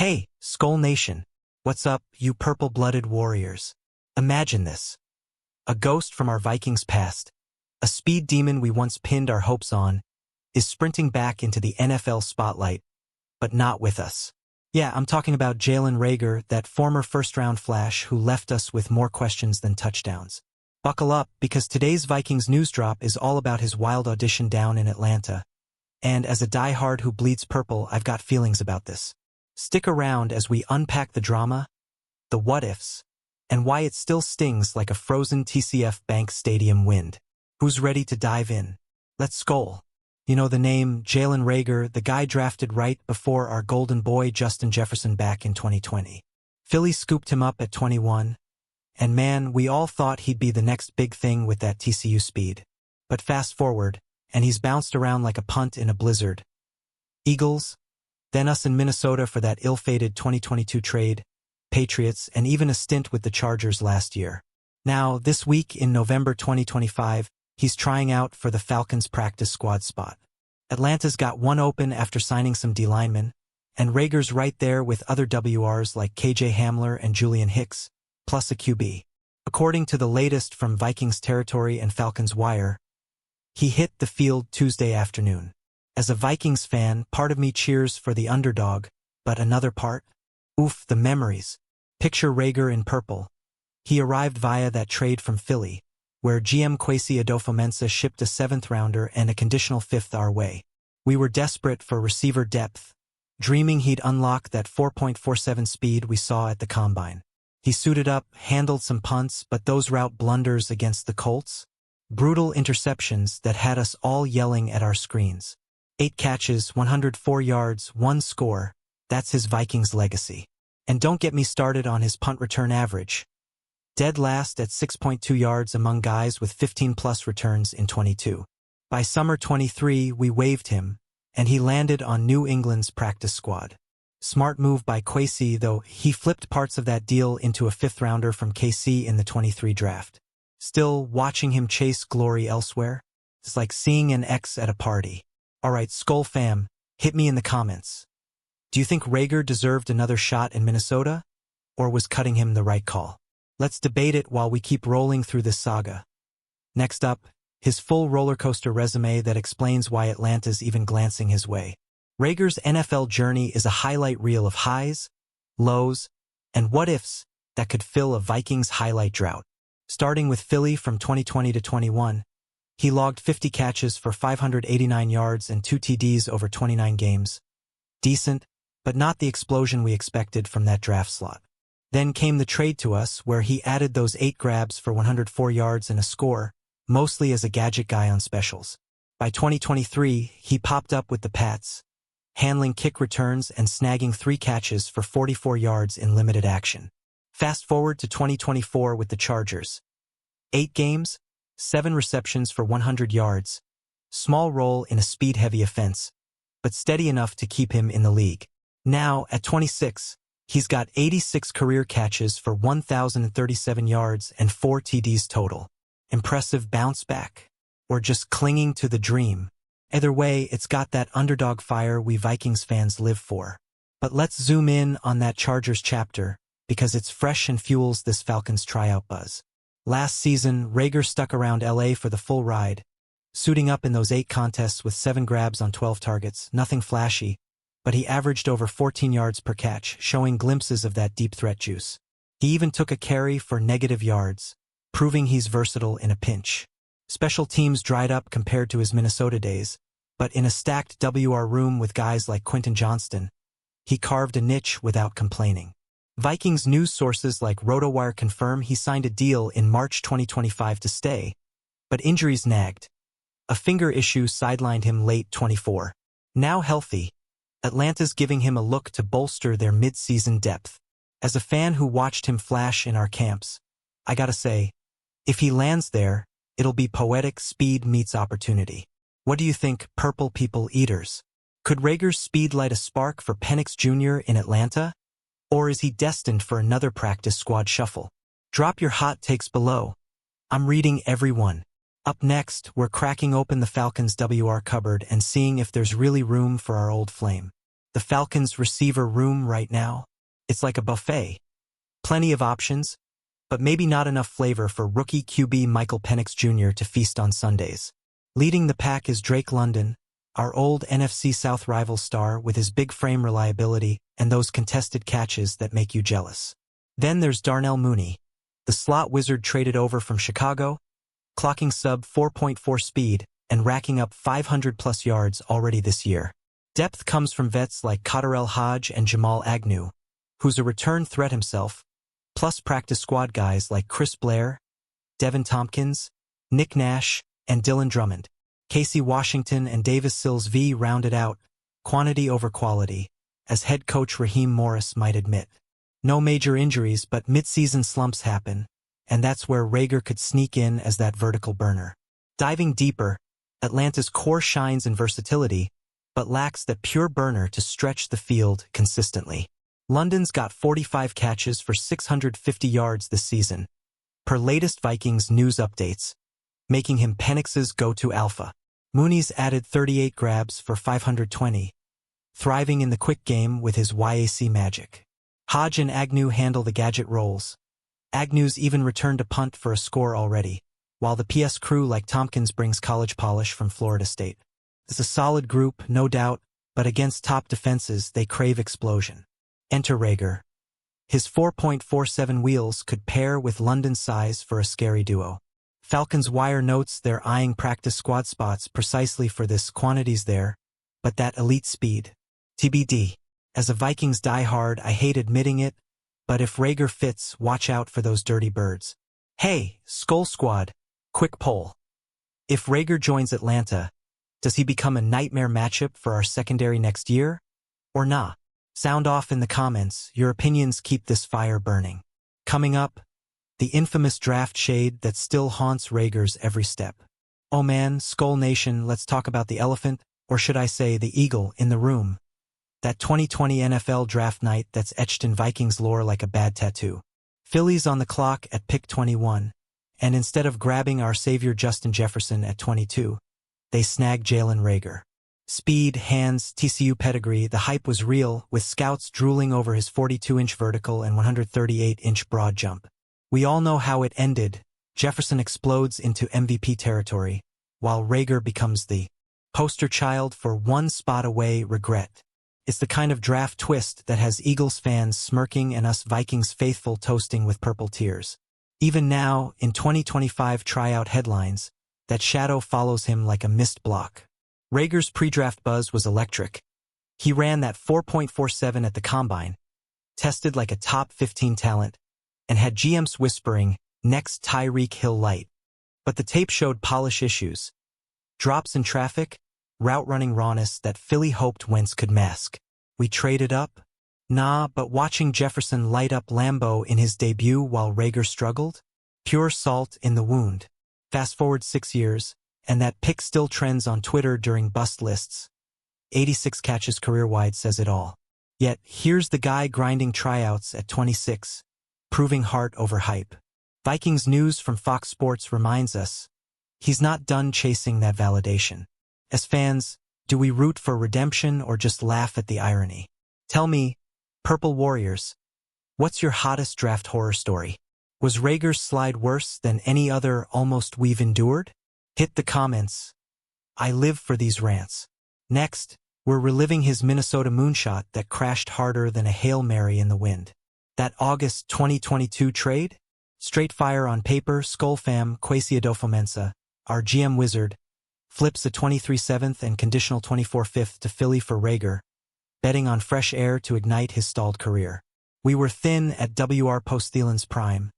Hey, Skull Nation. What's up, you purple-blooded warriors? Imagine this. A ghost from our Vikings past, a speed demon we once pinned our hopes on, is sprinting back into the NFL spotlight, but not with us. Yeah, I'm talking about Jalen Reagor, that former first-round flash who left us with more questions than touchdowns. Buckle up, because today's Vikings news drop is all about his wild audition down in Atlanta. And as a diehard who bleeds purple, I've got feelings about this. Stick around as we unpack the drama, the what-ifs, and why it still stings like a frozen TCF Bank Stadium wind. Who's ready to dive in? Let's skull. You know the name, Jalen Reagor, the guy drafted right before our golden boy Justin Jefferson back in 2020. Philly scooped him up at 21, and man, we all thought he'd be the next big thing with that TCU speed. But fast forward, and he's bounced around like a punt in a blizzard. Eagles, then us in Minnesota for that ill-fated 2022 trade, Patriots, and even a stint with the Chargers last year. Now, this week in November 2025, he's trying out for the Falcons practice squad spot. Atlanta's got one open after signing some D-linemen, and Reagor's right there with other WRs like KJ Hamler and Julian Hicks, plus a QB. According to the latest from Vikings territory and Falcons wire, he hit the field Tuesday afternoon. As a Vikings fan, part of me cheers for the underdog, but another part? Oof, the memories. Picture Reagor in purple. He arrived via that trade from Philly, where GM Kwesi Adofo-Mensah shipped a 7th-rounder and a conditional 5th our way. We were desperate for receiver depth, dreaming he'd unlock that 4.47 speed we saw at the Combine. He suited up, handled some punts, but those route blunders against the Colts? Brutal interceptions that had us all yelling at our screens. 8 catches, 104 yards, 1 score. That's his Vikings legacy. And don't get me started on his punt return average. Dead last at 6.2 yards among guys with 15-plus returns in 22. By summer 23, we waived him, and he landed on New England's practice squad. Smart move by Kwesi, though he flipped parts of that deal into a 5th-rounder from KC in the 23 draft. Still, watching him chase glory elsewhere? It's like seeing an ex at a party. Alright, Skull fam, hit me in the comments. Do you think Reagor deserved another shot in Minnesota? Or was cutting him the right call? Let's debate it while we keep rolling through this saga. Next up, his full rollercoaster resume that explains why Atlanta's even glancing his way. Reagor's NFL journey is a highlight reel of highs, lows, and what-ifs that could fill a Vikings highlight drought. Starting with Philly from 2020 to 21, he logged 50 catches for 589 yards and 2 TDs over 29 games. Decent, but not the explosion we expected from that draft slot. Then came the trade to us, where he added those 8 grabs for 104 yards and a score, mostly as a gadget guy on specials. By 2023, he popped up with the Pats, handling kick returns and snagging 3 catches for 44 yards in limited action. Fast forward to 2024 with the Chargers. 8 games, 7 receptions for 100 yards. Small role in a speed-heavy offense, but steady enough to keep him in the league. Now, at 26, he's got 86 career catches for 1,037 yards and 4 TDs total. Impressive bounce back? Or just clinging to the dream? Either way, it's got that underdog fire we Vikings fans live for. But let's zoom in on that Chargers chapter, because it's fresh and fuels this Falcons tryout buzz. Last season, Reagor stuck around LA for the full ride, suiting up in those 8 contests with 7 grabs on 12 targets, nothing flashy, but he averaged over 14 yards per catch, showing glimpses of that deep threat juice. He even took a carry for negative yards, proving he's versatile in a pinch. Special teams dried up compared to his Minnesota days, but in a stacked WR room with guys like Quentin Johnston, he carved a niche without complaining. Vikings news sources like RotoWire confirm he signed a deal in March 2025 to stay, but injuries nagged. A finger issue sidelined him late 24. Now healthy, Atlanta's giving him a look to bolster their mid-season depth. As a fan who watched him flash in our camps, I gotta say, if he lands there, it'll be poetic speed meets opportunity. What do you think, purple people eaters? Could Reagor's speed light a spark for Penix Jr. in Atlanta? Or is he destined for another practice squad shuffle? Drop your hot takes below. I'm reading every one. Up next, we're cracking open the Falcons WR cupboard and seeing if there's really room for our old flame. The Falcons receiver room right now? It's like a buffet. Plenty of options, but maybe not enough flavor for rookie QB Michael Penix Jr. to feast on Sundays. Leading the pack is Drake London, our old NFC South rival star with his big frame reliability and those contested catches that make you jealous. Then there's Darnell Mooney, the slot wizard traded over from Chicago, clocking sub 4.4 speed and racking up 500-plus yards already this year. Depth comes from vets like Cotterell Hodge and Jamal Agnew, who's a return threat himself, plus practice squad guys like Chris Blair, Devin Tompkins, Nick Nash, and Dylan Drummond. Casey Washington and Davis Sills V rounded out, quantity over quality, as head coach Raheem Morris might admit. No major injuries, but mid-season slumps happen, and that's where Reagor could sneak in as that vertical burner. Diving deeper, Atlanta's core shines in versatility, but lacks that pure burner to stretch the field consistently. London's got 45 catches for 650 yards this season, per latest Vikings news updates, making him Penix's go-to alpha. Mooney's added 38 grabs for 520, thriving in the quick game with his YAC magic. Hodge and Agnew handle the gadget roles. Agnew's even returned a punt for a score already, while the PS crew like Tompkins brings college polish from Florida State. It's a solid group, no doubt, but against top defenses, they crave explosion. Enter Reagor. His 4.47 wheels could pair with London's size for a scary duo. Falcons Wire notes they're eyeing practice squad spots precisely for this. Quantity's there, but that elite speed. TBD. As a Vikings diehard, I hate admitting it, but if Reagor fits, watch out for those dirty birds. Hey, Skull Squad, quick poll. If Reagor joins Atlanta, does he become a nightmare matchup for our secondary next year? Or nah? Sound off in the comments, your opinions keep this fire burning. Coming up, the infamous draft shade that still haunts Reagor's every step. Oh man, Skull Nation, let's talk about the elephant, or should I say the eagle, in the room. That 2020 NFL draft night that's etched in Vikings lore like a bad tattoo. Philly's on the clock at pick 21, and instead of grabbing our savior Justin Jefferson at 22, they snag Jalen Reagor. Speed, hands, TCU pedigree, the hype was real, with scouts drooling over his 42-inch vertical and 138-inch broad jump. We all know how it ended. Jefferson explodes into MVP territory, while Reagor becomes the poster child for one spot away regret. It's the kind of draft twist that has Eagles fans smirking and us Vikings faithful toasting with purple tears. Even now, in 2025 tryout headlines, that shadow follows him like a mist block. Reagor's pre-draft buzz was electric. He ran that 4.47 at the combine, tested like a top 15 talent, and had GMs whispering, next Tyreek Hill light. But the tape showed polish issues. Drops in traffic, route running rawness that Philly hoped Wentz could mask. We traded up? Nah, but watching Jefferson light up Lambeau in his debut while Reagor struggled? Pure salt in the wound. Fast forward 6 years, and that pick still trends on Twitter during bust lists. 86 catches career-wide says it all. Yet, here's the guy grinding tryouts at 26, proving heart over hype. Vikings news from Fox Sports reminds us, he's not done chasing that validation. As fans, do we root for redemption or just laugh at the irony? Tell me, Purple Warriors, what's your hottest draft horror story? Was Reagor's slide worse than any other almost we've endured? Hit the comments. I live for these rants. Next, we're reliving his Minnesota moonshot that crashed harder than a Hail Mary in the wind. That August 2022 trade? Straight fire on paper, Skull Fam, Kwesi Adofo-Mensah, our GM wizard, flips a 23-7th and conditional 24-5th to Philly for Reagor, betting on fresh air to ignite his stalled career. We were thin at WR Post-Thielen's prime,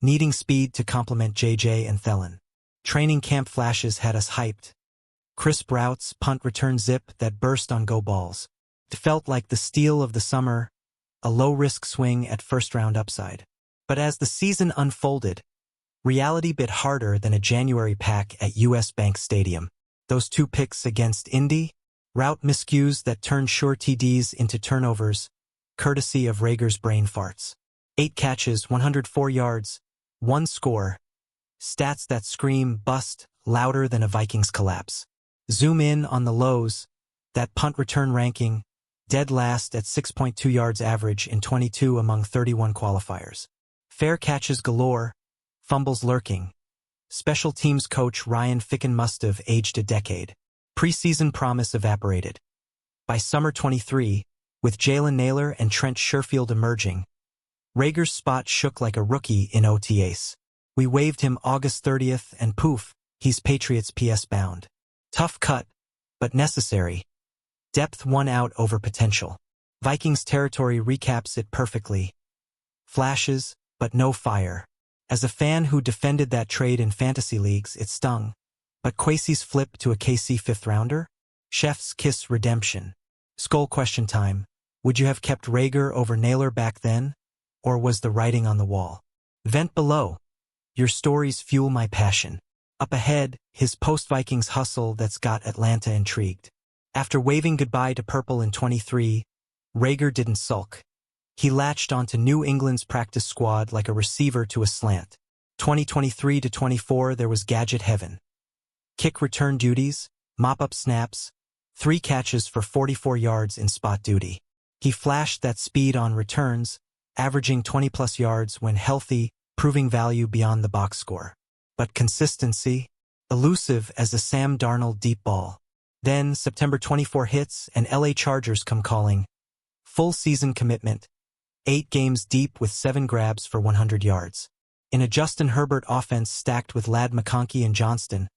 needing speed to complement JJ and Thielen. Training camp flashes had us hyped. Crisp routes, punt return zip that burst on go balls. It felt like the steal of the summer, a low-risk swing at first-round upside. But as the season unfolded, reality bit harder than a January pack at US Bank Stadium. Those 2 picks against Indy, route miscues that turned sure TDs into turnovers, courtesy of Reagor's brain farts. 8 catches, 104 yards, 1 score. Stats that scream bust louder than a Vikings collapse. Zoom in on the lows, that punt return ranking, Dead last at 6.2 yards average in 22 among 31 qualifiers. Fair catches galore, fumbles lurking. Special teams coach Ryan Ficken must have aged a decade. Preseason promise evaporated. By summer 23, with Jalen Reagor and Trent Sherfield emerging, Reagor's spot shook like a rookie in OTAs. We waived him August 30th and poof, he's Patriots PS bound. Tough cut, but necessary. Depth won out over potential. Vikings territory recaps it perfectly. Flashes, but no fire. As a fan who defended that trade in fantasy leagues, it stung. But Kwesi's flip to a KC fifth-rounder? Chef's kiss redemption. Skull question time. Would you have kept Reagor over Reagor back then? Or was the writing on the wall? Vent below. Your stories fuel my passion. Up ahead, his post-Vikings hustle that's got Atlanta intrigued. After waving goodbye to purple in 23, Reagor didn't sulk. He latched onto New England's practice squad like a receiver to a slant. 2023 to 24, there was gadget heaven. Kick return duties, mop-up snaps, 3 catches for 44 yards in spot duty. He flashed that speed on returns, averaging 20-plus yards when healthy, proving value beyond the box score. But consistency, elusive as a Sam Darnold deep ball. Then, September 24 hits and LA Chargers come calling. Full season commitment, 8 games deep with 7 grabs for 100 yards. In a Justin Herbert offense stacked with Ladd McConkey and Johnston,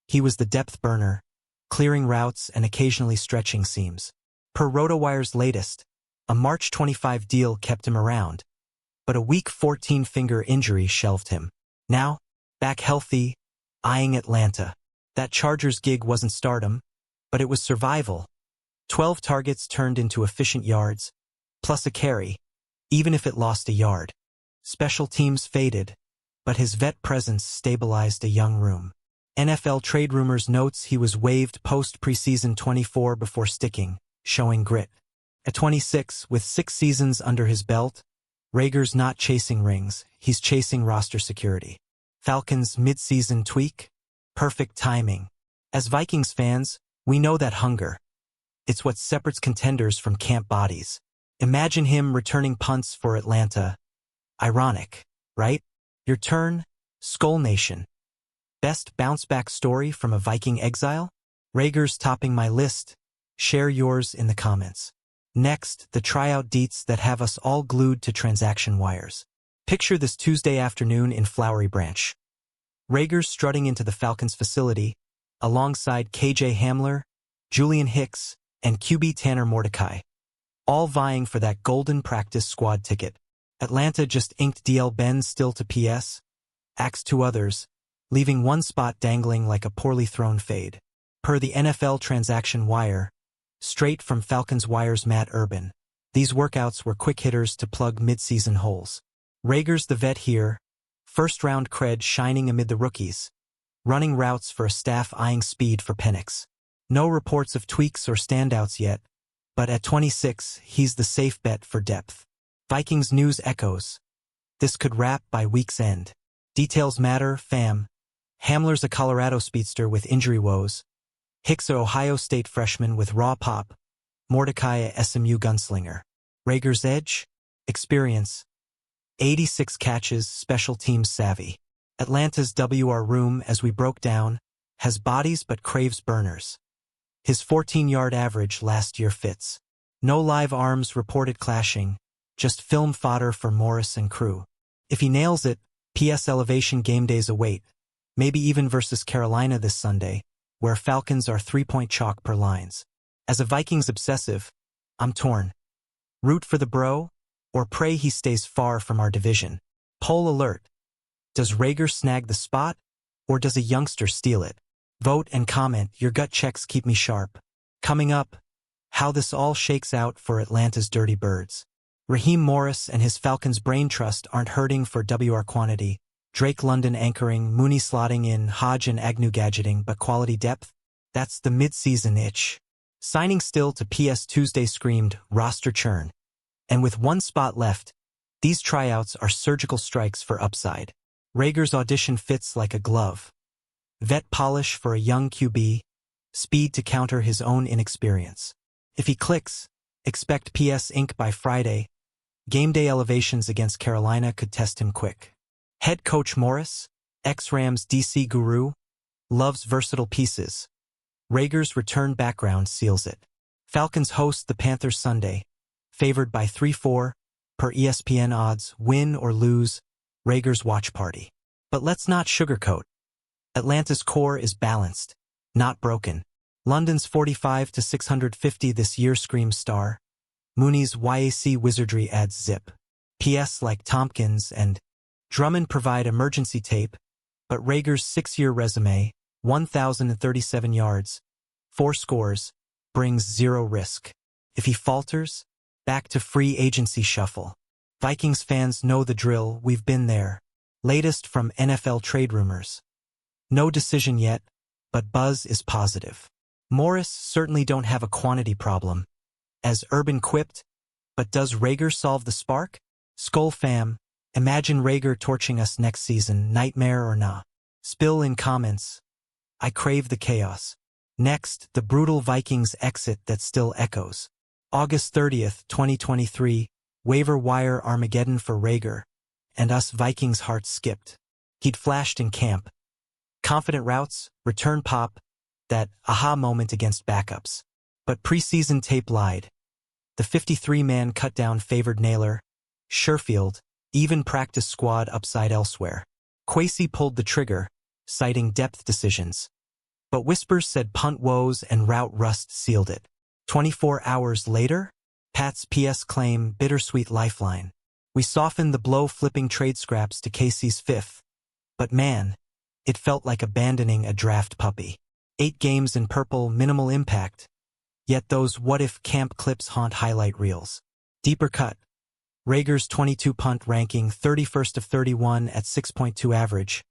he was the depth burner, clearing routes and occasionally stretching seams. Per RotoWire's latest, a March 25 deal kept him around, but a week 14 finger injury shelved him. Now, back healthy, eyeing Atlanta. That Chargers gig wasn't stardom, but it was survival. 12 targets turned into efficient yards, plus a carry, even if it lost a yard. Special teams faded, but his vet presence stabilized a young room. NFL trade rumors notes he was waived post-preseason 24 before sticking, showing grit. At 26, with 6 seasons under his belt, Reagor's not chasing rings, he's chasing roster security. Falcons mid-season tweak? Perfect timing. As Vikings fans, we know that hunger. It's what separates contenders from camp bodies. Imagine him returning punts for Atlanta. Ironic, right? Your turn, Skull Nation. Best bounce-back story from a Viking exile? Reagor's topping my list. Share yours in the comments. Next, the tryout deets that have us all glued to transaction wires. Picture this Tuesday afternoon in Flowery Branch. Reagor's strutting into the Falcons facility, alongside KJ Hamler, Julian Hicks, and QB Tanner Mordecai, all vying for that golden practice squad ticket. Atlanta just inked DL Ben still to PS, axed 2 others, leaving 1 spot dangling like a poorly thrown fade. Per the NFL transaction wire, straight from Falcons Wire's Matt Urban, these workouts were quick hitters to plug mid-season holes. Reagor's the vet here, first-round cred shining amid the rookies, running routes for a staff eyeing speed for Penix. No reports of tweaks or standouts yet, but at 26, he's the safe bet for depth. Vikings news echoes. This could wrap by week's end. Details matter, fam. Hamler's a Colorado speedster with injury woes. Hicks a Ohio State freshman with raw pop. Mordecai a SMU gunslinger. Reagor's edge? Experience. 86 catches, special teams savvy. Atlanta's WR room, as we broke down, has bodies but craves burners. His 14-yard average last year fits. No live arms reported clashing, just film fodder for Morris and crew. If he nails it, PS elevation game days await, maybe even versus Carolina this Sunday, where Falcons are 3-point chalk per lines. As a Vikings obsessive, I'm torn. Root for the bro, or pray he stays far from our division. Poll alert. Does Reagor snag the spot, or does a youngster steal it? Vote and comment, your gut checks keep me sharp. Coming up, how this all shakes out for Atlanta's Dirty Birds. Raheem Morris and his Falcons brain trust aren't hurting for WR quantity. Drake London anchoring, Mooney slotting in, Hodge and Agnew gadgeting, but quality depth? That's the mid-season itch. Signing still to PS Tuesday screamed, roster churn. And with 1 spot left, these tryouts are surgical strikes for upside. Reagor's audition fits like a glove. Vet polish for a young QB, speed to counter his own inexperience. If he clicks, Expect PS Inc. by Friday. Game day elevations against Carolina could test him quick. Head coach Morris, ex-Rams DC guru, loves versatile pieces. Reagor's return background seals it. Falcons host the Panthers Sunday, favored by 3-4, per ESPN odds, win or lose, Reagor's watch party. But let's not sugarcoat. Atlanta's core is balanced, not broken. London's 45-650 this year screams star. Mooney's YAC wizardry adds zip. PS like Tompkins and Drummond provide emergency tape, but Reagor's 6-year resume, 1,037 yards, 4 scores, brings 0 risk. If he falters, back to free agency shuffle. Vikings fans know the drill, we've been there. Latest from NFL trade rumors. No decision yet, but buzz is positive. Morris certainly don't have a quantity problem. As Urban quipped, but does Reagor solve the spark? Skull fam, imagine Reagor torching us next season, nightmare or nah? Spill in comments. I crave the chaos. Next, the brutal Vikings exit that still echoes. August 30th, 2023, waiver wire Armageddon for Reagor, and us Vikings hearts skipped. He'd flashed in camp. Confident routes, return pop, that aha moment against backups. But preseason tape lied. The 53-man cut-down favored Naylor, Sherfield, even practice squad upside elsewhere. Kwesi pulled the trigger, citing depth decisions. But whispers said punt woes and route rust sealed it. 24 hours later, Pat's PS claim bittersweet lifeline. We softened the blow flipping trade scraps to KC's 5th. But man, it felt like abandoning a draft puppy. 8 games in purple, minimal impact. Yet those what-if camp clips haunt highlight reels. Deeper cut. Reagor's 22 punt ranking 31st of 31 at 6.2 average.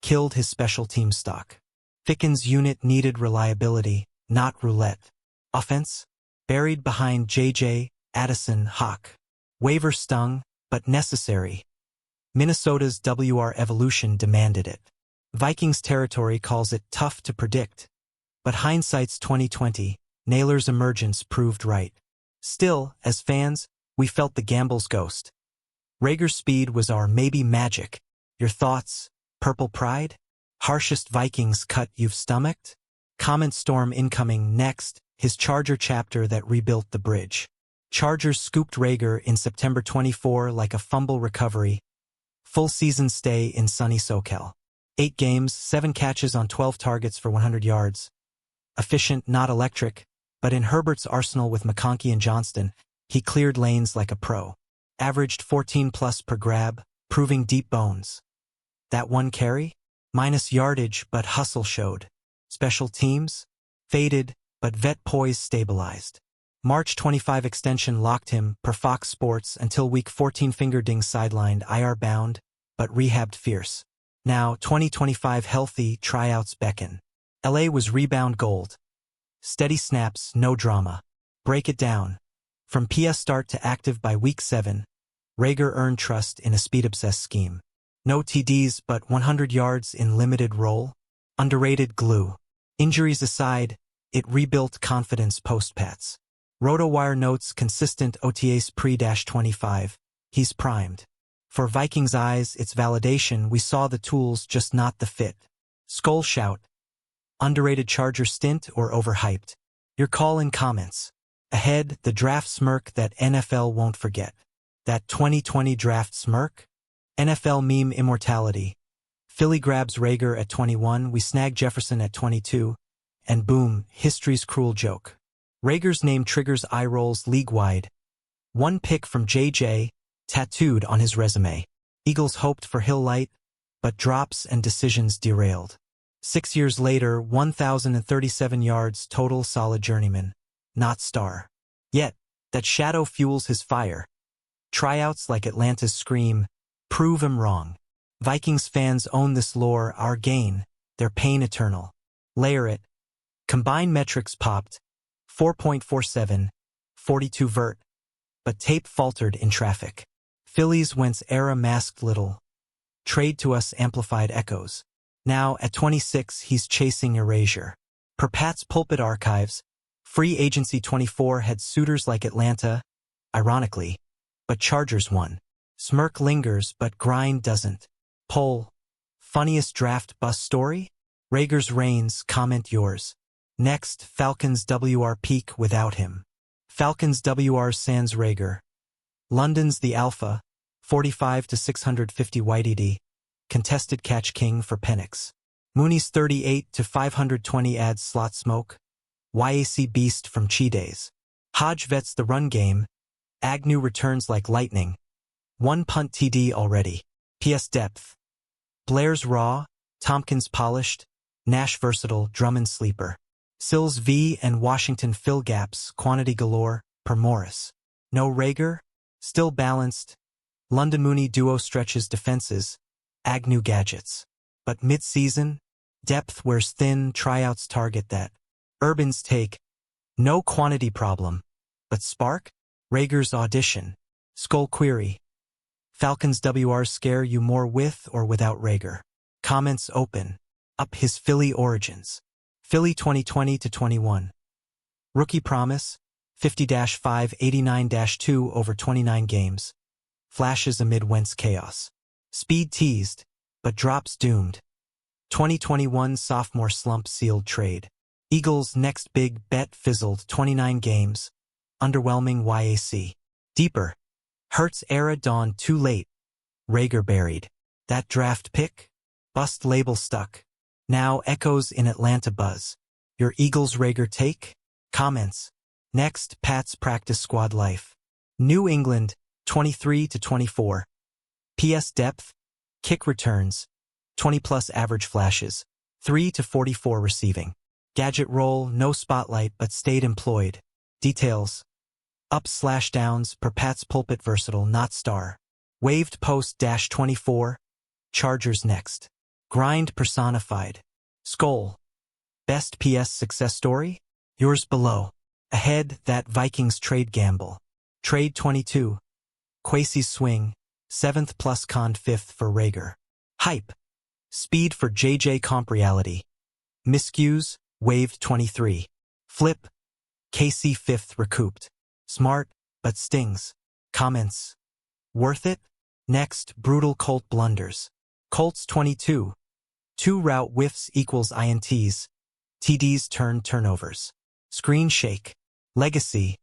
Killed his special team stock. Thickens unit needed reliability, not roulette. Offense? Buried behind JJ, Addison, Hawk. Waiver stung, but necessary. Minnesota's WR evolution demanded it. Vikings territory calls it tough to predict. But hindsight's 2020, Naylor's emergence proved right. Still, as fans, we felt the gamble's ghost. Reagor's speed was our maybe magic. Your thoughts? Purple pride? Harshest Vikings cut you've stomached? Comment storm incoming next, his Charger chapter that rebuilt the bridge. Chargers scooped Reagor in September 24 like a fumble recovery. Full season stay in sunny SoCal. 8 games, 7 catches on 12 targets for 100 yards. Efficient, not electric, but in Herbert's arsenal with McConkey and Johnston, he cleared lanes like a pro. Averaged 14+ per grab, proving deep bones. That one carry? Minus yardage, but hustle showed. Special teams? Faded, but vet poise stabilized. March 25 extension locked him, per Fox Sports, until week 14 finger ding sidelined, IR bound, but rehabbed fierce. Now, 2025 healthy, tryouts beckon. LA was rebound gold. Steady snaps, no drama. Break it down. From PS start to active by week 7, Reagor earned trust in a speed-obsessed scheme. No TDs but 100 yards in limited role. Underrated glue. Injuries aside, it rebuilt confidence post-Pats. RotoWire notes consistent OTAs pre-25. He's primed. For Vikings' eyes, it's validation. We saw the tools, just not the fit. Skull shout. Underrated Charger stint or overhyped? Your call in comments. Ahead, the draft smirk that NFL won't forget. That 2020 draft smirk? NFL meme immortality. Philly grabs Reagor at 21, we snag Jefferson at 22, and boom, history's cruel joke. Reagor's name triggers eye rolls league-wide. One pick from JJ, tattooed on his resume. Eagles hoped for Hill Light, but drops and decisions derailed. 6 years later, 1,037 yards total, solid journeyman, not star. Yet, that shadow fuels his fire. Tryouts like Atlanta's scream, prove him wrong. Vikings fans own this lore, our gain, their pain eternal. Layer it. Combined metrics popped, 4.47, 42 vert, but tape faltered in traffic. Phillies whence era masked little. Trade to us amplified echoes. Now, at 26, he's chasing erasure. Per Pat's pulpit archives, Free Agency 24 had suitors like Atlanta, ironically, but Chargers won. Smirk lingers, but grind doesn't. Poll. Funniest draft bust story? Reagor's reigns, comment yours. Next, Falcons WR peak without him. Falcons WR sans Reagor. London's the Alpha, 45 to 650 YDD. Contested catch king for Penix. Mooney's 38 to 520 adds slot smoke. YAC beast from Chi Days. Hodge vets the run game. Agnew returns like lightning. One punt TD already. PS depth. Blair's raw, Tompkins polished, Nash versatile, Drummond sleeper. Sills V and Washington fill gaps, quantity galore, per Morris. No Reagor? Still balanced. London Mooney duo stretches defenses. Agnew gadgets. But mid-season, depth wears thin, tryouts target that. Urban's take. No quantity problem. But spark? Reagor's audition. Skull query. Falcons WR scare you more with or without Reagor? Comments open. Up his Philly origins. Philly 2020 to 21. Rookie promise. 50-5 89-2 over 29 games. Flashes amid Wentz chaos. Speed teased, but drops doomed. 2021 sophomore slump sealed trade. Eagles' next big bet fizzled 29 games. Underwhelming YAC. Deeper. Hurts era dawned too late. Reagor buried. That draft pick? Bust label stuck. Now echoes in Atlanta buzz. Your Eagles Reagor take? Comments. Next, Pat's practice squad life. New England, 23 to 24. PS depth. Kick returns. 20-plus average flashes. 3 to 44 receiving. Gadget role, no spotlight but stayed employed. Details. Ups/downs per Pat's pulpit versatile not star. Waived post-24. Chargers next. Grind personified. Skull. Best PS success story? Yours below. Ahead, that Vikings trade gamble. Trade 22. Quasi's swing. 7th plus con 5th for Reagor. Hype. Speed for JJ comp reality. Miscues. Waived 23. Flip. KC 5th recouped. Smart, but stings. Comments. Worth it? Next, brutal Colt blunders. Colts 22. 2 route whiffs equals INTs. TDs turn turnovers. Screen shake. Legacy.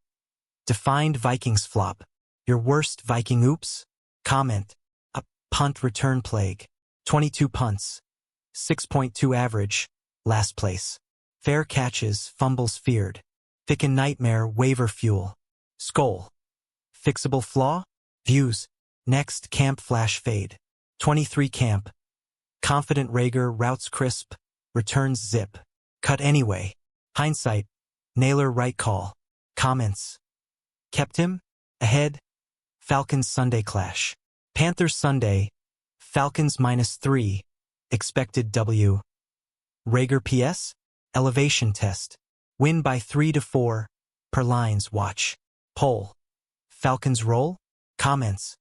Defined Vikings flop. Your worst Viking oops? Comment. A punt return plague. 22 punts. 6.2 average. Last place. Fair catches, fumbles feared. Thicken nightmare, waiver fuel. Skull. Fixable flaw? Views. Next, camp flash fade. 23 camp. Confident Reagor routes crisp. Returns zip. Cut anyway. Hindsight. Nailer right call. Comments. Kept him? Ahead. Falcons Sunday clash. Panthers Sunday. Falcons -3. Expected W. Reagor PS? Elevation test. Win by 3 to 4. Per lines watch. Poll. Falcons roll? Comments.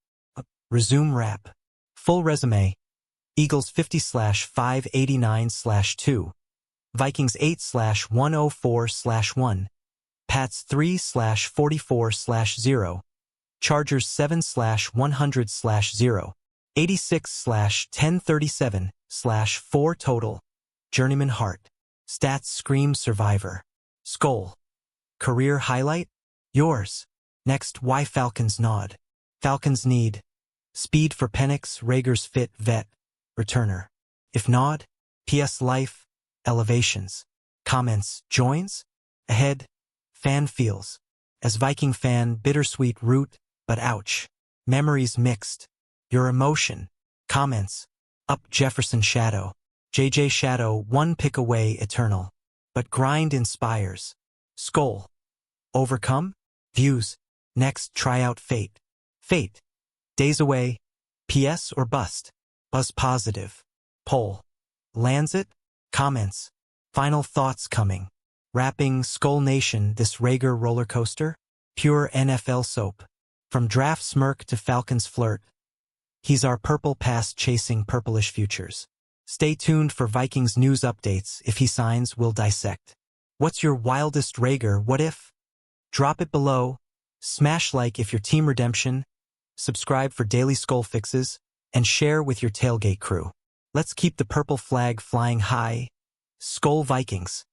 Resume wrap. Full resume. Eagles 50/589/2. Vikings 8/104/1. Pats 3/44/0. Chargers 7/100/0. 86/1037/4 total. Journeyman Hart. Stats scream survivor. Skull. Career highlight? Yours. Next, why Falcons nod. Falcons need. Speed for Penix, Reagor's fit vet. Returner. If nod. PS life. Elevations. Comments. Joins? Ahead. Fan feels. As Viking fan, bittersweet root, but ouch. Memories mixed. Your emotion. Comments. Up Jefferson Shadow. JJ Shadow, 1 pick away eternal. But grind inspires. Skull. Overcome? Views. Next, tryout fate. Fate. Days away. PS or bust? Buzz positive. Poll. Lands it? Comments. Final thoughts coming. Wrapping Skull Nation this Reagor roller coaster? Pure NFL soap. From draft smirk to Falcons flirt. He's our purple past chasing purplish futures. Stay tuned for Vikings news updates. If he signs, we'll dissect. What's your wildest Reagor what if? Drop it below, smash like if you're Team Redemption, subscribe for daily skull fixes, and share with your tailgate crew. Let's keep the purple flag flying high. Skull Vikings.